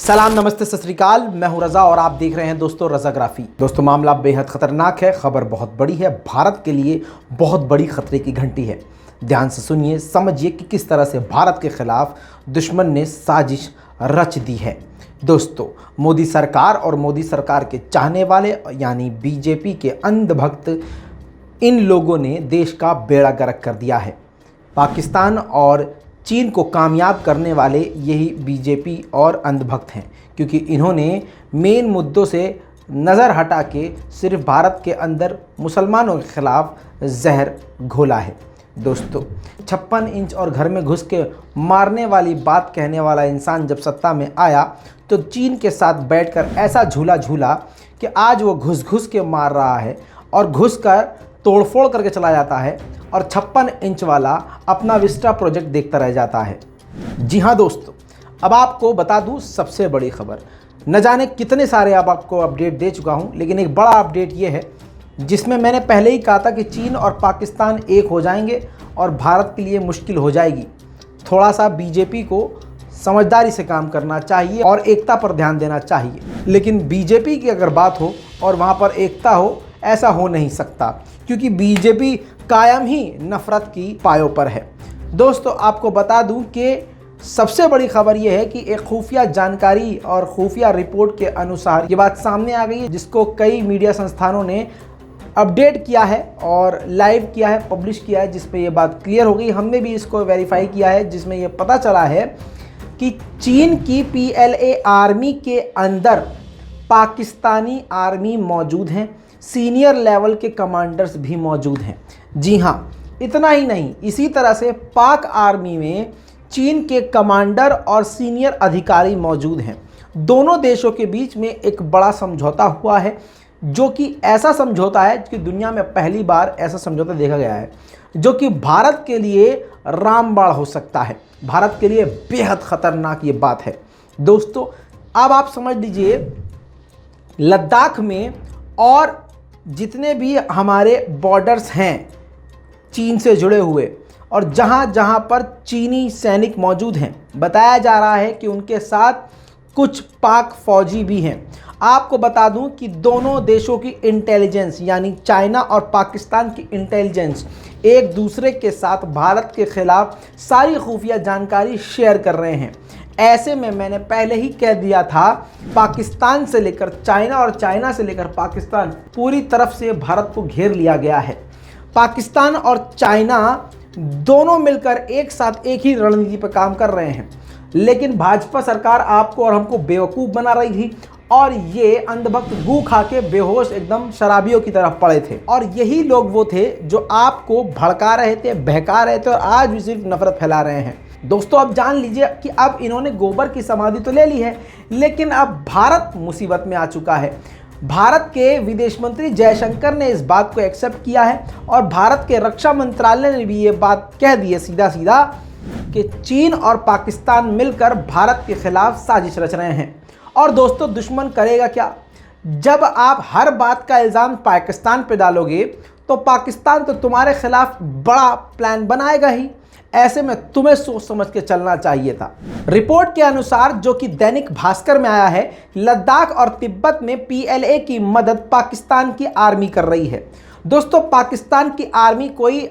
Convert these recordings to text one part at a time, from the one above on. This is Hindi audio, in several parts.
सलाम, नमस्ते, सत श्री अकाल। मैं हूं रजा और आप देख रहे हैं दोस्तों रजाग्राफी। दोस्तों मामला बेहद खतरनाक है, खबर बहुत बड़ी है, भारत के लिए बहुत बड़ी खतरे की घंटी है। ध्यान से सुनिए, समझिए कि किस तरह से भारत के खिलाफ दुश्मन ने साजिश रच दी है। दोस्तों, मोदी सरकार और मोदी सरकार के चाहने वाले यानी बीजेपी के अंधभक्त इन लोगों ने देश का बेड़ा गर्क कर दिया है। पाकिस्तान और चीन को कामयाब करने वाले यही बीजेपी और अंधभक्त हैं, क्योंकि इन्होंने मेन मुद्दों से नज़र हटा के सिर्फ भारत के अंदर मुसलमानों के खिलाफ जहर घोला है। दोस्तों, 56 इंच और घर में घुस के मारने वाली बात कहने वाला इंसान जब सत्ता में आया तो चीन के साथ बैठकर ऐसा झूला झूला कि आज वो घुस घुस के मार रहा है और घुस कर तोड़फोड़ करके चला जाता है और 56 इंच वाला अपना विस्टा प्रोजेक्ट देखता रह जाता है। जी हाँ दोस्तों, अब आपको बता दूं सबसे बड़ी खबर। न जाने कितने सारे अब आपको अपडेट दे चुका हूं, लेकिन एक बड़ा अपडेट ये है जिसमें मैंने पहले ही कहा था कि चीन और पाकिस्तान एक हो जाएंगे और भारत के लिए मुश्किल हो जाएगी। थोड़ा सा बीजेपी को समझदारी से काम करना चाहिए और एकता पर ध्यान देना चाहिए। लेकिन बीजेपी की अगर बात हो और वहाँ पर एकता हो, ऐसा हो नहीं सकता, क्योंकि बीजेपी कायम ही नफरत की पायों पर है। दोस्तों, आपको बता दूं कि सबसे बड़ी खबर यह है कि एक खुफिया जानकारी और खुफिया रिपोर्ट के अनुसार ये बात सामने आ गई है, जिसको कई मीडिया संस्थानों ने अपडेट किया है और लाइव किया है, पब्लिश किया है, जिसपे ये बात क्लियर हो गई। हमने भी इसको वेरीफाई किया है, जिसमें ये पता चला है कि चीन की PLA आर्मी के अंदर पाकिस्तानी आर्मी मौजूद हैं, सीनियर लेवल के कमांडर्स भी मौजूद हैं। जी हाँ, इतना ही नहीं, इसी तरह से पाक आर्मी में चीन के कमांडर और सीनियर अधिकारी मौजूद हैं। दोनों देशों के बीच में एक बड़ा समझौता हुआ है, जो कि ऐसा समझौता है कि दुनिया में पहली बार ऐसा समझौता देखा गया है, जो कि भारत के लिए रामबाण हो सकता है। भारत के लिए बेहद खतरनाक ये बात है। दोस्तों, अब आप समझ लीजिए, लद्दाख में और जितने भी हमारे बॉर्डर्स हैं चीन से जुड़े हुए और जहाँ जहाँ पर चीनी सैनिक मौजूद हैं, बताया जा रहा है कि उनके साथ कुछ पाक फौजी भी हैं। आपको बता दूं कि दोनों देशों की इंटेलिजेंस यानी चाइना और पाकिस्तान की इंटेलिजेंस एक दूसरे के साथ भारत के खिलाफ सारी खुफिया जानकारी शेयर कर रहे हैं। ऐसे में मैंने पहले ही कह दिया था, पाकिस्तान से लेकर चाइना और चाइना से लेकर पाकिस्तान पूरी तरफ से भारत को घेर लिया गया है। पाकिस्तान और चाइना दोनों मिलकर एक साथ एक ही रणनीति पर काम कर रहे हैं, लेकिन भाजपा सरकार आपको और हमको बेवकूफ़ बना रही थी और ये अंधभक्त गू खा के बेहोश एकदम शराबियों की तरफ पड़े थे। और यही लोग वो थे जो आपको भड़का रहे थे, बहका रहे थे और आज भी सिर्फ नफरत फैला रहे हैं। दोस्तों, अब जान लीजिए कि अब इन्होंने गोबर की समाधि तो ले ली है, लेकिन अब भारत मुसीबत में आ चुका है। भारत के विदेश मंत्री जयशंकर ने इस बात को एक्सेप्ट किया है और भारत के रक्षा मंत्रालय ने भी ये बात कह दी है सीधा सीधा कि चीन और पाकिस्तान मिलकर भारत के खिलाफ साजिश रच रहे हैं। और दोस्तों, दुश्मन करेगा क्या? जब आप हर बात का इल्ज़ाम पाकिस्तान पे डालोगे तो पाकिस्तान तो तुम्हारे खिलाफ बड़ा प्लान बनाएगा ही। ऐसे में तुम्हें सोच समझ के चलना चाहिए था। रिपोर्ट के अनुसार, जो कि दैनिक भास्कर में आया है, लद्दाख और तिब्बत में PLA की मदद पाकिस्तान की आर्मी कर रही है। दोस्तों, पाकिस्तान की आर्मी कोई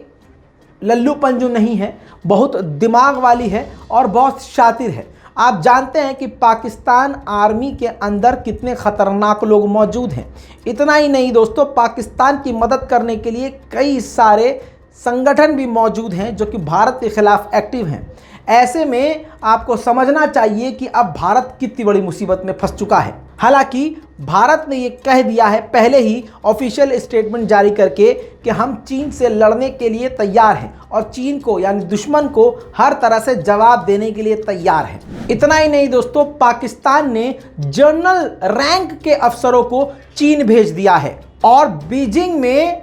लल्लू पंजू नहीं है, बहुत दिमाग वाली है और बहुत शातिर है। आप जानते हैं कि पाकिस्तान आर्मी के अंदर कितने खतरनाक लोग मौजूद हैं। इतना ही नहीं दोस्तों, पाकिस्तान की मदद करने के लिए कई सारे संगठन भी मौजूद हैं जो कि भारत के खिलाफ एक्टिव हैं। ऐसे में आपको समझना चाहिए कि अब भारत कितनी बड़ी मुसीबत में फंस चुका है। हालांकि भारत ने ये कह दिया है पहले ही ऑफिशियल स्टेटमेंट जारी करके कि हम चीन से लड़ने के लिए तैयार हैं और चीन को यानी दुश्मन को हर तरह से जवाब देने के लिए तैयार हैं। इतना ही नहीं दोस्तों, पाकिस्तान ने जनरल रैंक के अफसरों को चीन भेज दिया है और बीजिंग में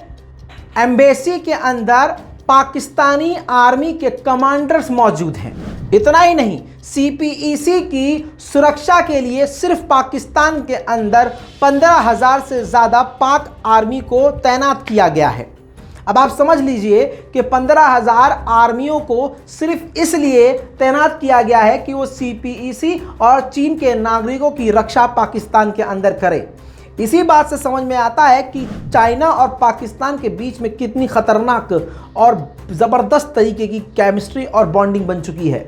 एम्बेसी के अंदर पाकिस्तानी आर्मी के कमांडर्स मौजूद हैं। इतना ही नहीं, CPEC की सुरक्षा के लिए सिर्फ पाकिस्तान के अंदर 15,000 से ज़्यादा पाक आर्मी को तैनात किया गया है। अब आप समझ लीजिए कि 15,000 आर्मियों को सिर्फ इसलिए तैनात किया गया है कि वो CPEC और चीन के नागरिकों की रक्षा पाकिस्तान के अंदर करे। इसी बात से समझ में आता है कि चाइना और पाकिस्तान के बीच में कितनी खतरनाक और ज़बरदस्त तरीके की केमिस्ट्री और बॉन्डिंग बन चुकी है।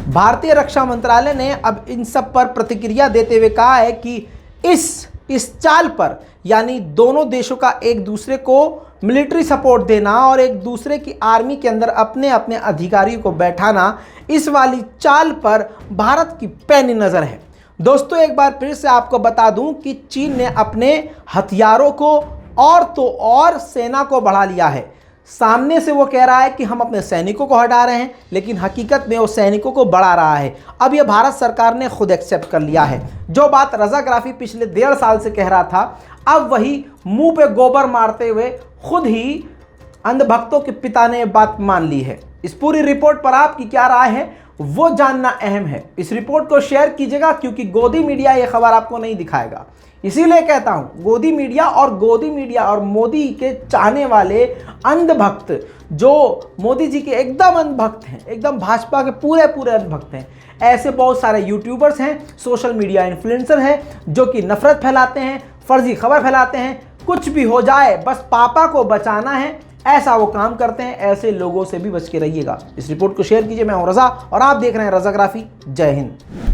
भारतीय रक्षा मंत्रालय ने अब इन सब पर प्रतिक्रिया देते हुए कहा है कि इस चाल पर, यानी दोनों देशों का एक दूसरे को मिलिट्री सपोर्ट देना और एक दूसरे की आर्मी के अंदर अपने अपने अधिकारियों को बैठाना, इस वाली चाल पर भारत की पैनी नज़र है। दोस्तों, एक बार फिर से आपको बता दूं कि चीन ने अपने हथियारों को और तो और सेना को बढ़ा लिया है। सामने से वो कह रहा है कि हम अपने सैनिकों को हटा रहे हैं, लेकिन हकीकत में वो सैनिकों को बढ़ा रहा है। अब ये भारत सरकार ने खुद एक्सेप्ट कर लिया है। जो बात रजा ग्राफी पिछले 1.5 साल से कह रहा था, अब वही मुंह पे गोबर मारते हुए खुद ही अंधभक्तों के पिता ने बात मान ली है। इस पूरी रिपोर्ट पर आपकी क्या राय है वो जानना अहम है। इस रिपोर्ट को शेयर कीजिएगा, क्योंकि गोदी मीडिया ये खबर आपको नहीं दिखाएगा। इसीलिए कहता हूं, गोदी मीडिया और मोदी के चाहने वाले अंधभक्त, जो मोदी जी के एकदम अंधभक्त हैं, एकदम भाजपा के पूरे अंधभक्त हैं, ऐसे बहुत सारे यूट्यूबर्स हैं, सोशल मीडिया इन्फ्लुएंसर हैं, जो कि नफरत फैलाते हैं, फर्जी खबर फैलाते हैं। कुछ भी हो जाए, बस पापा को बचाना है, ऐसा वो काम करते हैं। ऐसे लोगों से भी बच के रहिएगा। इस रिपोर्ट को शेयर कीजिए। मैं हूं रजा और आप देख रहे हैं रजाग्राफी। जय हिंद।